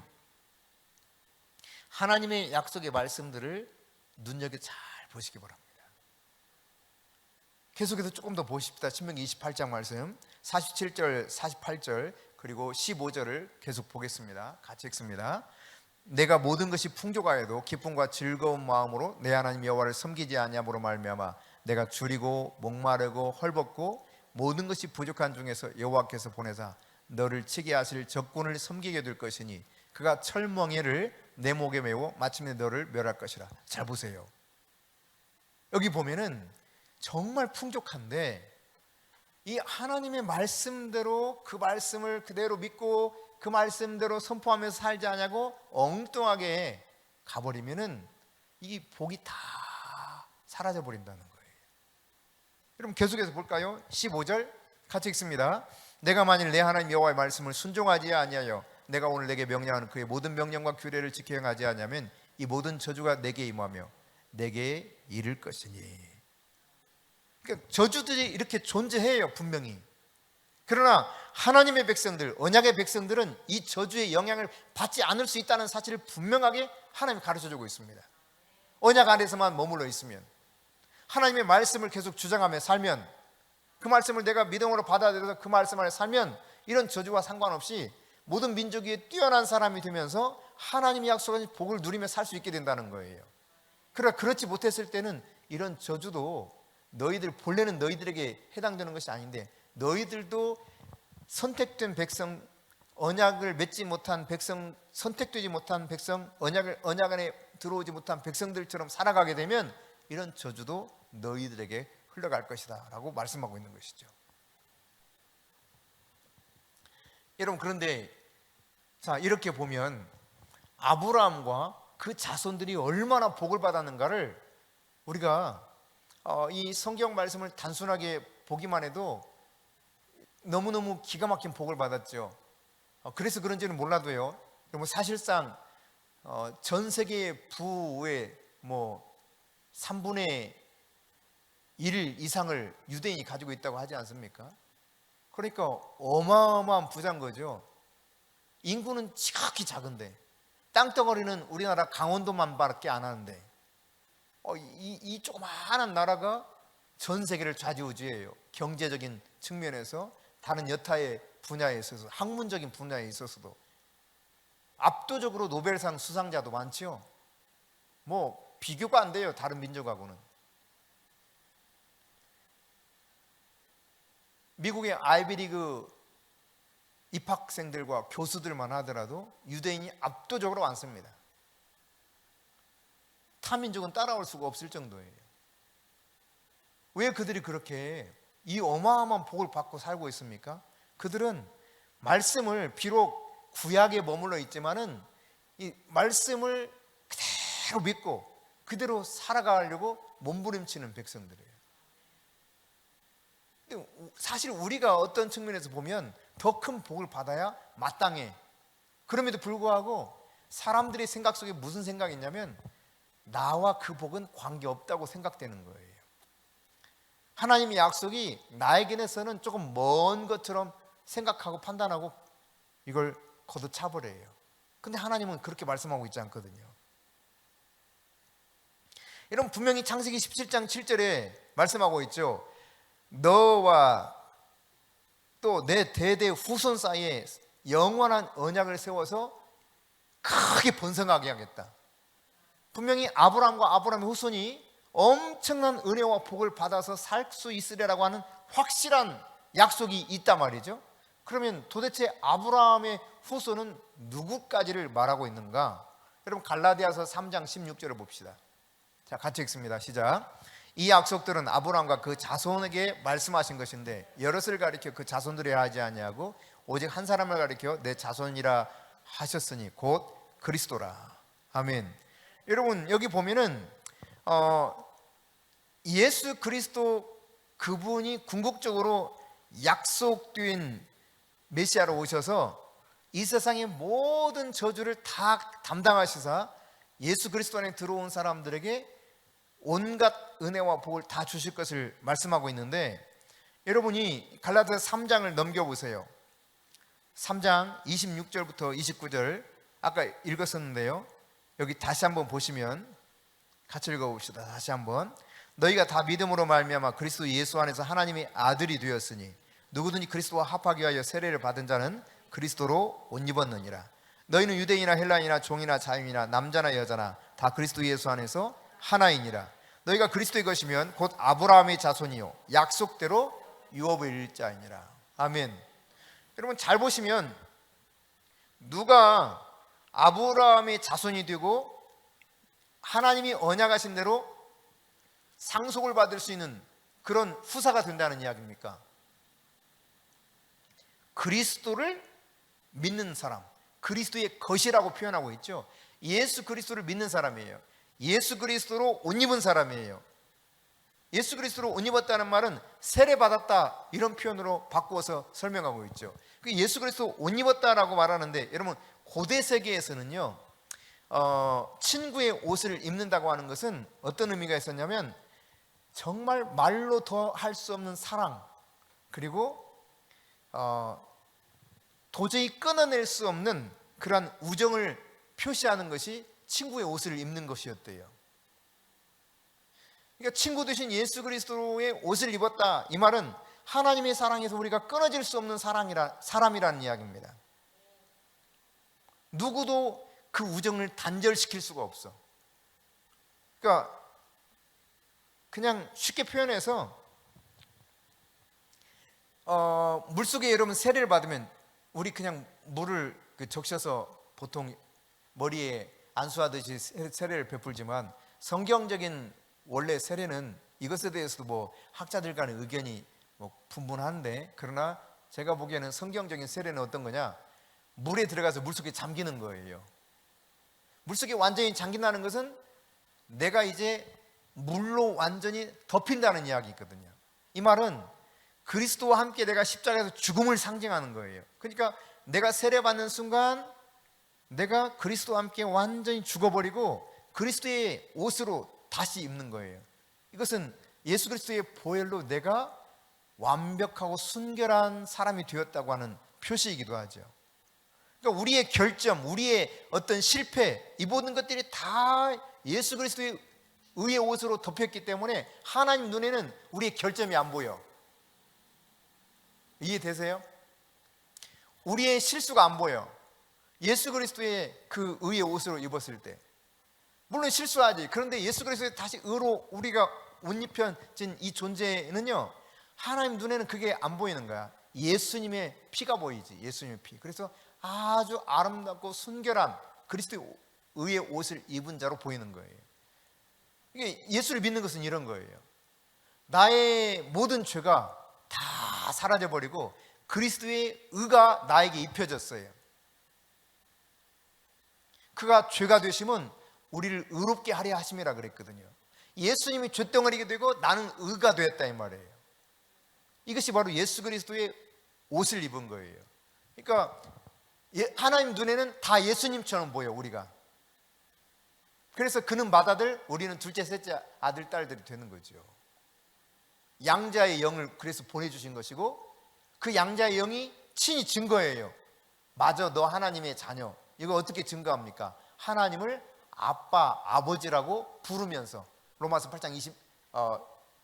Speaker 1: 하나님의 약속의 말씀들을 눈여겨 잘 보시기 바랍니다. 계속해서 조금 더 보십시다. 신명기 28장 말씀 47절 48절 그리고 15절을 계속 보겠습니다. 같이 읽습니다. 내가 모든 것이 풍족하여도 기쁨과 즐거운 마음으로 내 하나님 여호와를 섬기지 아니함으로 말미암아 내가 줄이고 목마르고 헐벗고 모든 것이 부족한 중에서 여호와께서 보내사 너를 치게 하실 적군을 섬기게 될 것이니 그가 철멍에를 내 목에 메고 마침내 너를 멸할 것이라. 잘 보세요. 여기 보면은 정말 풍족한데 이 하나님의 말씀대로 그 말씀을 그대로 믿고 그 말씀대로 선포하면서 살지 않냐고 엉뚱하게 가버리면은 이 복이 다 사라져 버린다는 거예요. 여러분 계속해서 볼까요? 15절 같이 읽습니다. 내가 만일 내 하나님 여호와의 말씀을 순종하지 아니하여 내가 오늘 내게 명령하는 그의 모든 명령과 규례를 지켜 행하지 아니하면 이 모든 저주가 내게 임하며 내게 이를 것이니. 그러니까 저주들이 이렇게 존재해요, 분명히. 그러나 하나님의 백성들, 언약의 백성들은 이 저주의 영향을 받지 않을 수 있다는 사실을 분명하게 하나님이 가르쳐주고 있습니다. 언약 안에서만 머물러 있으면, 하나님의 말씀을 계속 주장하며 살면, 그 말씀을 내가 믿음으로 받아들여서 그 말씀 안에 살면 이런 저주와 상관없이 모든 민족이 뛰어난 사람이 되면서 하나님이 약속한 복을 누리며 살 수 있게 된다는 거예요. 그러나 그렇지 못했을 때는 이런 저주도 너희들 본래는 너희들에게 해당되는 것이 아닌데 너희들도 선택된 백성, 언약을 맺지 못한 백성, 선택되지 못한 백성, 언약 안에 들어오지 못한 백성들처럼 살아가게 되면 이런 저주도 너희들에게 흘러갈 것이다 라고 말씀하고 있는 것이죠. 여러분, 그런데 자, 이렇게 보면 아브라함과 그 자손들이 얼마나 복을 받았는가를 우리가 이 성경 말씀을 단순하게 보기만 해도 너무너무 기가 막힌 복을 받았죠. 그래서 그런지는 몰라도요, 여러분, 사실상 전 세계의 부의 3분의 1 이상을 유대인이 가지고 있다고 하지 않습니까? 그러니까 어마어마한 부자인 거죠. 인구는 지극히 작은데, 땅덩어리는 우리나라 강원도만밖에 안 하는데 이 조그마한 나라가 전 세계를 좌지우지해요. 경제적인 측면에서, 다른 여타의 분야에 있어서, 학문적인 분야에 있어서도 압도적으로 노벨상 수상자도 많죠. 비교가 안 돼요, 다른 민족하고는. 미국의 아이비리그 입학생들과 교수들만 하더라도 유대인이 압도적으로 많습니다. 타민족은 따라올 수가 없을 정도예요. 왜 그들이 그렇게 이 어마어마한 복을 받고 살고 있습니까? 그들은 말씀을, 비록 구약에 머물러 있지만은 이 말씀을 그대로 믿고 그대로 살아가려고 몸부림치는 백성들이에요. 근데 사실 우리가 어떤 측면에서 보면 더 큰 복을 받아야 마땅해. 그럼에도 불구하고 사람들의 생각 속에 무슨 생각이 있냐면 나와 그 복은 관계없다고 생각되는 거예요. 하나님의 약속이 나에게서는 조금 먼 것처럼 생각하고 판단하고 이걸 걷어차버려요. 근데 하나님은 그렇게 말씀하고 있지 않거든요. 여러분, 분명히 창세기 17장 7절에 말씀하고 있죠. 너와 또 내 대대 후손 사이에 영원한 언약을 세워서 크게 번성하게 하겠다. 분명히 아브라함과 아브라함의 후손이 엄청난 은혜와 복을 받아서 살 수 있으리라고 하는 확실한 약속이 있단 말이죠. 그러면 도대체 아브라함의 후손은 누구까지를 말하고 있는가? 여러분, 갈라디아서 3장 16절을 봅시다. 자, 같이 읽습니다. 시작. 이 약속들은 아브라함과 그 자손에게 말씀하신 것인데 여럿을 가리켜 그 자손들이라 하지 아니하고 오직 한 사람을 가리켜 내 자손이라 하셨으니 곧 그리스도라. 아멘. 여러분, 여기 보면은 예수 그리스도 그분이 궁극적으로 약속된 메시아로 오셔서 이 세상의 모든 저주를 다 담당하시사 예수 그리스도 안에 들어온 사람들에게 온갖 은혜와 복을 다 주실 것을 말씀하고 있는데, 여러분이 갈라디아서 3장을 넘겨보세요. 3장 26절부터 29절 아까 읽었었는데요, 여기 다시 한번 보시면 같이 읽어봅시다. 다시 한번. 너희가 다 믿음으로 말미암아 그리스도 예수 안에서 하나님의 아들이 되었으니 누구든지 그리스도와 합하기 위하여 세례를 받은 자는 그리스도로 옷 입었느니라. 너희는 유대인이나 헬라인이나 종이나 자유이나 남자나 여자나 다 그리스도 예수 안에서 하나이니라. 너희가 그리스도의 것이면 곧 아브라함의 자손이요 약속대로 유업의 일자이니라. 아멘. 여러분, 잘 보시면 누가 아브라함의 자손이 되고 하나님이 언약하신 대로 상속을 받을 수 있는 그런 후사가 된다는 이야기입니까? 그리스도를 믿는 사람, 그리스도의 것이라고 표현하고 있죠. 예수 그리스도를 믿는 사람이에요. 예수 그리스도로 옷 입은 사람이에요. 예수 그리스도로 옷 입었다는 말은 세례 받았다 이런 표현으로 바꾸어서 설명하고 있죠. 예수 그리스도 옷 입었다라고 말하는데, 여러분, 고대 세계에서는요 친구의 옷을 입는다고 하는 것은 어떤 의미가 있었냐면 정말 말로 더 할 수 없는 사랑, 그리고 도저히 끊어낼 수 없는 그러한 우정을 표시하는 것이 친구의 옷을 입는 것이었대요. 그러니까 친구 되신 예수 그리스도의 옷을 입었다, 이 말은 하나님의 사랑에서 우리가 끊어질 수 없는 사람이라는 이야기입니다. 누구도 그 우정을 단절시킬 수가 없어. 그러니까 그냥 쉽게 표현해서 물속에 여러분 세례를 받으면 우리 그냥 물을 적셔서 보통 머리에 안수하듯이 세례를 베풀지만, 성경적인 원래 세례는 이것에 대해서도 뭐 학자들 간의 의견이 뭐 분분한데, 그러나 제가 보기에는 성경적인 세례는 어떤 거냐, 물에 들어가서 물속에 잠기는 거예요. 물속에 완전히 잠긴다는 것은 내가 이제 물로 완전히 덮인다는 이야기거든요. 이 말은 그리스도와 함께 내가 십자가에서 죽음을 상징하는 거예요. 그러니까 내가 세례받는 순간 내가 그리스도와 함께 완전히 죽어버리고 그리스도의 옷으로 다시 입는 거예요. 이것은 예수 그리스도의 보혈로 내가 완벽하고 순결한 사람이 되었다고 하는 표시이기도 하죠. 그러니까 우리의 결점, 우리의 어떤 실패, 이 모든 것들이 다 예수 그리스도의 의의 옷으로 덮였기 때문에 하나님 눈에는 우리의 결점이 안 보여. 이해되세요? 우리의 실수가 안 보여. 예수 그리스도의 그 의의 옷으로 입었을 때. 물론 실수하지. 그런데 예수 그리스도의 다시 의로 우리가 옷 입혀진 이 존재는요, 하나님 눈에는 그게 안 보이는 거야. 예수님의 피가 보이지. 예수님의 피. 그래서 아주 아름답고 순결한 그리스도의 의의 옷을 입은 자로 보이는 거예요. 이게 예수를 믿는 것은 이런 거예요. 나의 모든 죄가 다 사라져버리고 그리스도의 의가 나에게 입혀졌어요. 그가 죄가 되심은 우리를 의롭게 하려 하심이라 그랬거든요. 예수님이 죄덩어리가 되고 나는 의가 되었다 이 말이에요. 이것이 바로 예수 그리스도의 옷을 입은 거예요. 그러니까 하나님 눈에는 다 예수님처럼 보여 우리가. 그래서 그는 맏아들, 우리는 둘째 셋째 아들 딸들이 되는 거죠. 양자의 영을 그래서 보내주신 것이고, 그 양자의 영이 친히 증거예요. 맞아, 너 하나님의 자녀. 이거 어떻게 증거합니까? 하나님을 아빠, 아버지라고 부르면서 로마서 8장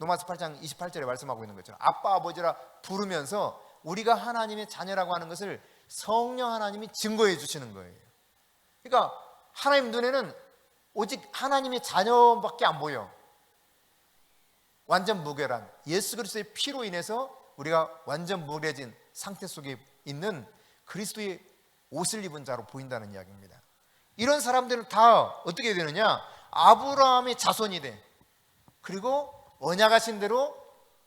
Speaker 1: 28절에 말씀하고 있는 것처럼 아빠, 아버지라 부르면서 우리가 하나님의 자녀라고 하는 것을 성령 하나님이 증거해 주시는 거예요. 그러니까 하나님 눈에는 오직 하나님의 자녀밖에 안 보여. 완전 무결한 예수 그리스도의 피로 인해서 우리가 완전 무결해진 상태 속에 있는 그리스도의 옷을 입은 자로 보인다는 이야기입니다. 이런 사람들은 다 어떻게 되느냐? 아브라함의 자손이 돼. 그리고 언약하신 대로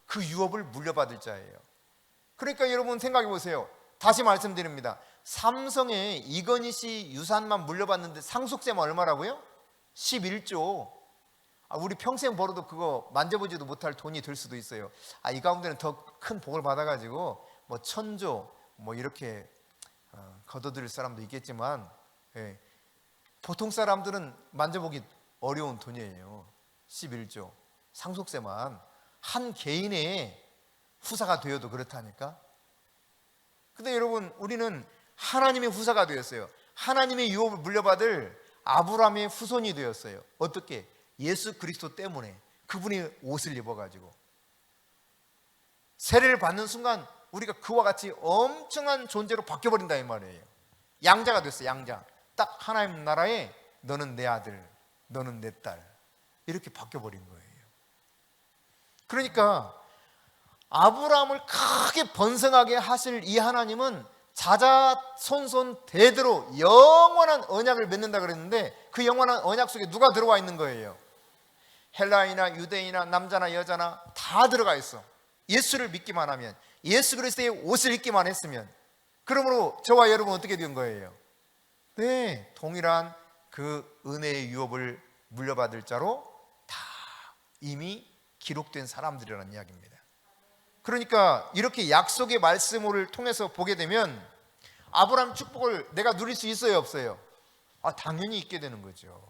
Speaker 1: 그 유업을 물려받을 자예요. 그러니까 여러분 생각해 보세요. 다시 말씀드립니다. 삼성의 이건희 씨 유산만 물려받는데 상속세만 얼마라고요? 11조. 우리 평생 벌어도 그거 만져보지도 못할 돈이 될 수도 있어요. 이 가운데는 더 큰 복을 받아가지고 뭐 1000조 뭐 이렇게 거둬들일 사람도 있겠지만, 보통 사람들은 만져보기 어려운 돈이에요. 11조 상속세만 한 개인의 후사가 되어도 그렇다니까. 근데 여러분, 우리는 하나님의 후사가 되었어요. 하나님의 유업을 물려받을 아브라함의 후손이 되었어요. 어떻게? 예수 그리스도 때문에. 그분이 옷을 입어가지고 세례를 받는 순간 우리가 그와 같이 엄청난 존재로 바뀌어버린다 이 말이에요. 양자가 됐어요. 양자. 딱 하나님 나라에 너는 내 아들, 너는 내 딸, 이렇게 바뀌어버린 거예요. 그러니까 아브라함을 크게 번성하게 하실 이 하나님은 자자손손 대대로 영원한 언약을 맺는다 그랬는데, 그 영원한 언약 속에 누가 들어와 있는 거예요? 헬라인이나 유대인이나 남자나 여자나 다 들어가 있어. 예수를 믿기만 하면, 예수 그리스도의 옷을 입기만 했으면. 그러므로 저와 여러분 어떻게 된 거예요? 네, 동일한 그 은혜의 유업을 물려받을 자로 다 이미 기록된 사람들이라는 이야기입니다. 그러니까 이렇게 약속의 말씀을 통해서 보게 되면 아브라함 축복을 내가 누릴 수 있어요, 없어요? 당연히 있게 되는 거죠.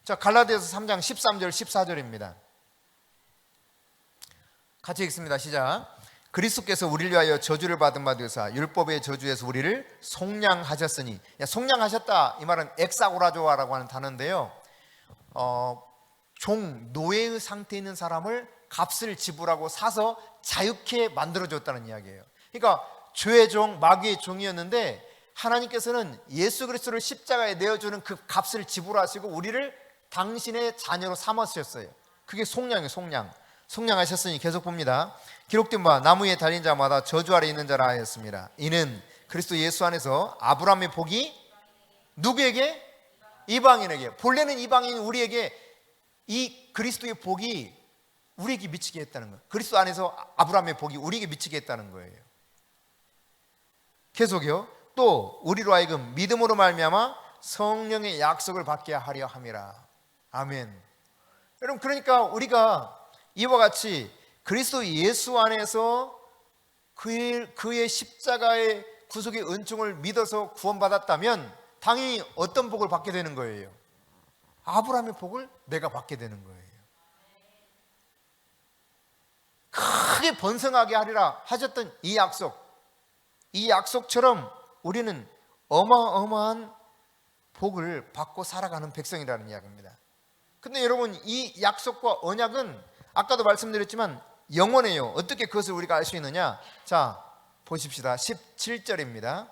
Speaker 1: 자, 갈라디아서 3장 13절 14절입니다. 같이 읽습니다. 시작. 그리스도께서 우리를 위하여 저주를 받은 바 되사 율법의 저주에서 우리를 속량하셨으니. 속량하셨다 이 말은 엑사고라조아라고 하는 단어인데요, 노예의 상태에 있는 사람을 값을 지불하고 사서 자유케 만들어줬다는 이야기예요. 그러니까 죄의 종, 마귀의 종이었는데 하나님께서는 예수 그리스도를 십자가에 내어주는 그 값을 지불하시고 우리를 당신의 자녀로 삼으셨어요. 그게 속량이에요. 속량. 속량하셨으니 계속 봅니다. 기록된 바 나무 위에 달린 자마다 저주 아래 있는 자라 하였습니다. 이는 그리스도 예수 안에서 아브라함의 복이 누구에게? 이방인에게. 본래는 이방인 우리에게 이 그리스도의 복이 우리에게 미치게 했다는 거예요. 그리스도 안에서 아브라함의 복이 우리에게 미치게 했다는 거예요. 계속요. 또 우리로 하여금 믿음으로 말미암아 성령의 약속을 받게 하려 함이라. 아멘. 여러분, 그러니까 우리가 이와 같이 그리스도 예수 안에서 그의 십자가의 구속의 은총을 믿어서 구원받았다면 당연히 어떤 복을 받게 되는 거예요? 아브라함의 복을 내가 받게 되는 거예요. 크게 번성하게 하리라 하셨던 이 약속처럼 우리는 어마어마한 복을 받고 살아가는 백성이라는 이야기입니다. 근데 여러분, 이 약속과 언약은 아까도 말씀드렸지만 영원해요. 어떻게 그것을 우리가 알 수 있느냐? 자, 보십시다. 17절입니다.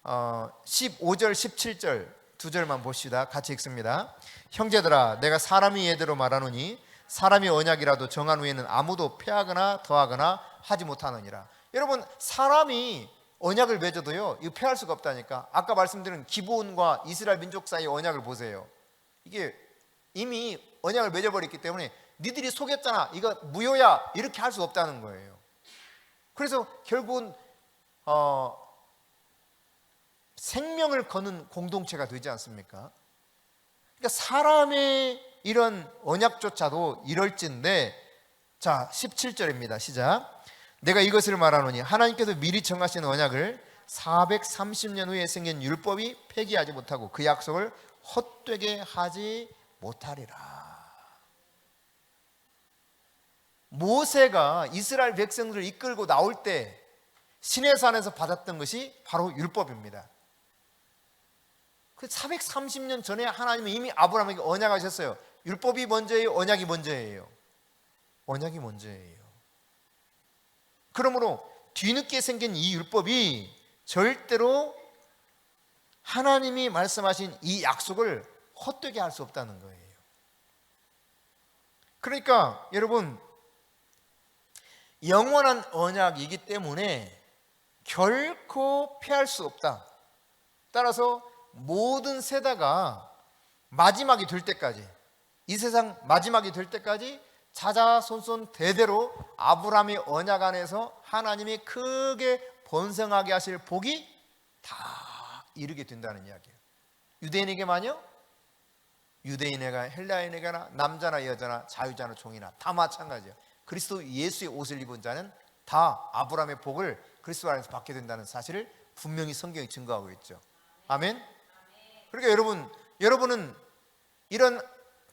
Speaker 1: 15절, 17절 두 절만 봅시다. 같이 읽습니다. 형제들아, 내가 사람이 예대로 말하노니 사람이 언약이라도 정한 후에는 아무도 폐하거나 더하거나 하지 못하느니라. 여러분, 사람이 언약을 맺어도요, 이거 폐할 수가 없다니까. 아까 말씀드린 기브온과 이스라엘 민족 사이의 언약을 보세요. 이게 이미 언약을 맺어버렸기 때문에 니들이 속였잖아, 이거 무효야, 이렇게 할 수 없다는 거예요. 그래서 결국은 생명을 거는 공동체가 되지 않습니까? 그러니까 사람의 이런 언약조차도 이럴진데, 자 17절입니다. 시작. 내가 이것을 말하노니 하나님께서 미리 정하신 언약을 430년 후에 생긴 율법이 폐기하지 못하고 그 약속을 헛되게 하지 못하리라. 모세가 이스라엘 백성들을 이끌고 나올 때 시내산에서 받았던 것이 바로 율법입니다. 그 430년 전에 하나님은 이미 아브라함에게 언약하셨어요. 율법이 먼저예요? 언약이 먼저예요? 언약이 먼저예요. 그러므로 뒤늦게 생긴 이 율법이 절대로 하나님이 말씀하신 이 약속을 헛되게 할 수 없다는 거예요. 그러니까 여러분, 영원한 언약이기 때문에 결코 피할 수 없다. 따라서 모든 세대가 마지막이 될 때까지, 이 세상 마지막이 될 때까지 자자손손 대대로 아브라함의 언약 안에서 하나님이 크게 번성하게 하실 복이 다 이르게 된다는 이야기예요. 유대인에게만요? 유대인에가 헬라인에게나 남자나 여자나 자유자나 종이나 다 마찬가지예요. 그리스도 예수의 옷을 입은 자는 다 아브라함의 복을 그리스도 안에서 받게 된다는 사실을 분명히 성경이 증거하고 있죠. 아멘. 그러니까 여러분은 이런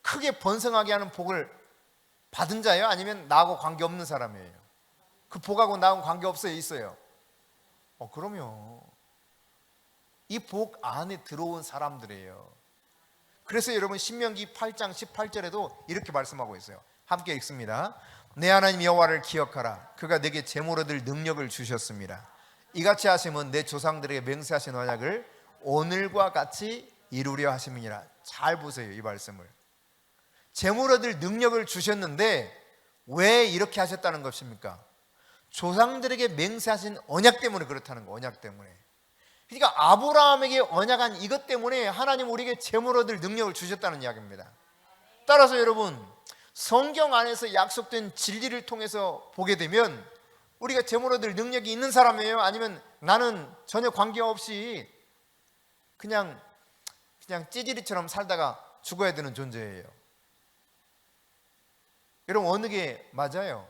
Speaker 1: 크게 번성하게 하는 복을 받은 자예요? 아니면 나하고 관계없는 사람이에요? 그 복하고 나하고 관계없어요? 있어요? 그럼요. 이 복 안에 들어온 사람들이에요. 그래서 여러분, 신명기 8장 18절에도 이렇게 말씀하고 있어요. 함께 읽습니다. 내 하나님 여호와를 기억하라. 그가 내게 제물 얻을 능력을 주셨습니다. 이같이 하심은 내 조상들에게 맹세하신 언약을 오늘과 같이 이루려 하심이니라. 잘 보세요, 이 말씀을. 제물 얻을 능력을 주셨는데 왜 이렇게 하셨다는 것입니까? 조상들에게 맹세하신 언약 때문에 그렇다는 거. 언약 때문에. 그러니까 아브라함에게 언약한 이것 때문에 하나님 우리에게 제물 얻을 능력을 주셨다는 이야기입니다. 따라서 여러분, 성경 안에서 약속된 진리를 통해서 보게 되면 우리가 제물 얻을 능력이 있는 사람이에요? 아니면 나는 전혀 관계없이 그냥 찌질이처럼 살다가 죽어야 되는 존재예요? 여러분, 어느 게 맞아요?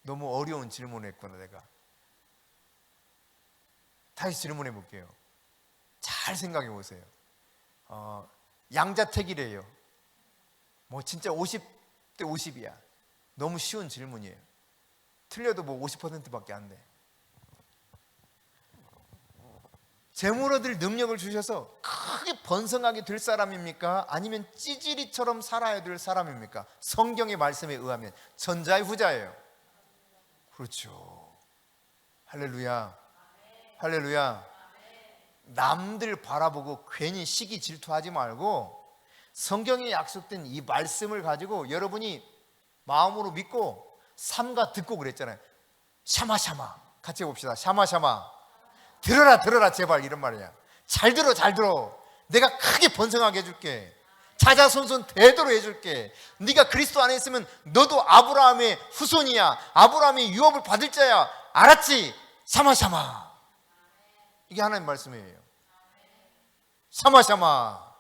Speaker 1: 너무 어려운 질문을 했구나 내가. 다시 질문해 볼게요. 잘 생각해 보세요. 양자택일이에요. 뭐 진짜 50대 50이야. 너무 쉬운 질문이에요. 틀려도 뭐 50%밖에 안 돼. 제물 얻을 능력을 주셔서 크게 번성하게 될 사람입니까? 아니면 찌질이처럼 살아야 될 사람입니까? 성경의 말씀에 의하면 전자의 후자예요. 그렇죠. 할렐루야. 할렐루야. 남들 바라보고 괜히 시기 질투하지 말고 성경에 약속된 이 말씀을 가지고 여러분이 마음으로 믿고 삼가 듣고 그랬잖아요. 샤마샤마 같이 해봅시다. 샤마샤마. 들어라 들어라 제발, 이런 말이야. 잘 들어 잘 들어. 내가 크게 번성하게 해줄게. 자자손손 대대로 해줄게. 네가 그리스도 안에 있으면 너도 아브라함의 후손이야. 아브라함의 유업을 받을 자야. 알았지? 샤마샤마. 이게 하나님 말씀이에요. 샤마샤마.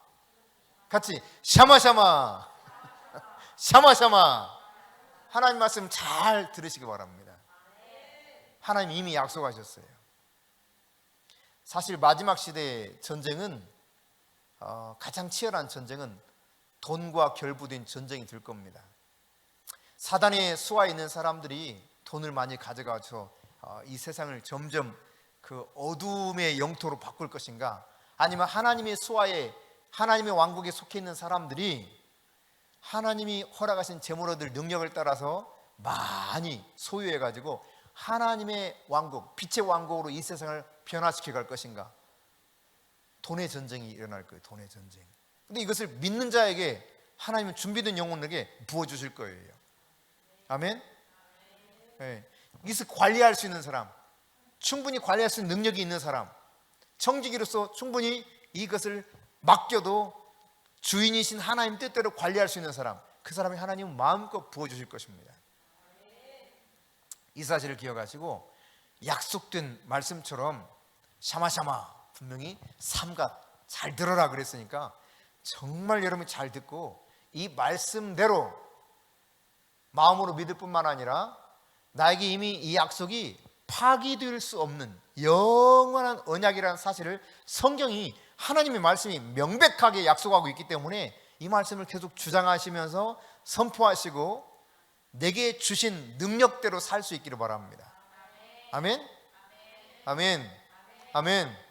Speaker 1: 같이 샤마샤마. 샤마샤마. 하나님 말씀 잘 들으시기 바랍니다. 하나님 이미 약속하셨어요. 사실 마지막 시대의 전쟁은 가장 치열한 전쟁은 돈과 결부된 전쟁이 될 겁니다. 사단의 수하에 있는 사람들이 돈을 많이 가져가서 이 세상을 점점 그 어둠의 영토로 바꿀 것인가, 아니면 하나님의 수하에 하나님의 왕국에 속해 있는 사람들이 하나님이 허락하신 재물 얻을 능력을 따라서 많이 소유해가지고 하나님의 왕국, 빛의 왕국으로 이 세상을 변화시켜 갈 것인가. 돈의 전쟁이 일어날 거예요. 돈의 전쟁. 근데 이것을 믿는 자에게 하나님은 준비된 영혼에게 부어주실 거예요. 아멘. 네. 이것을 관리할 수 있는 사람, 충분히 관리할 수 있는 능력이 있는 사람, 청지기로서 충분히 이것을 맡겨도 주인이신 하나님 뜻대로 관리할 수 있는 사람, 그 사람이 하나님은 마음껏 부어주실 것입니다. 이 사실을 기억하시고 약속된 말씀처럼 샤마샤마, 분명히 삼가 잘 들어라 그랬으니까 정말 여러분이 잘 듣고 이 말씀대로 마음으로 믿을 뿐만 아니라 나에게 이미 이 약속이 파기될 수 없는 영원한 언약이라는 사실을 성경이, 하나님의 말씀이 명백하게 약속하고 있기 때문에 이 말씀을 계속 주장하시면서 선포하시고 내게 주신 능력대로 살 수 있기를 바랍니다. 아멘? 아멘. 아멘.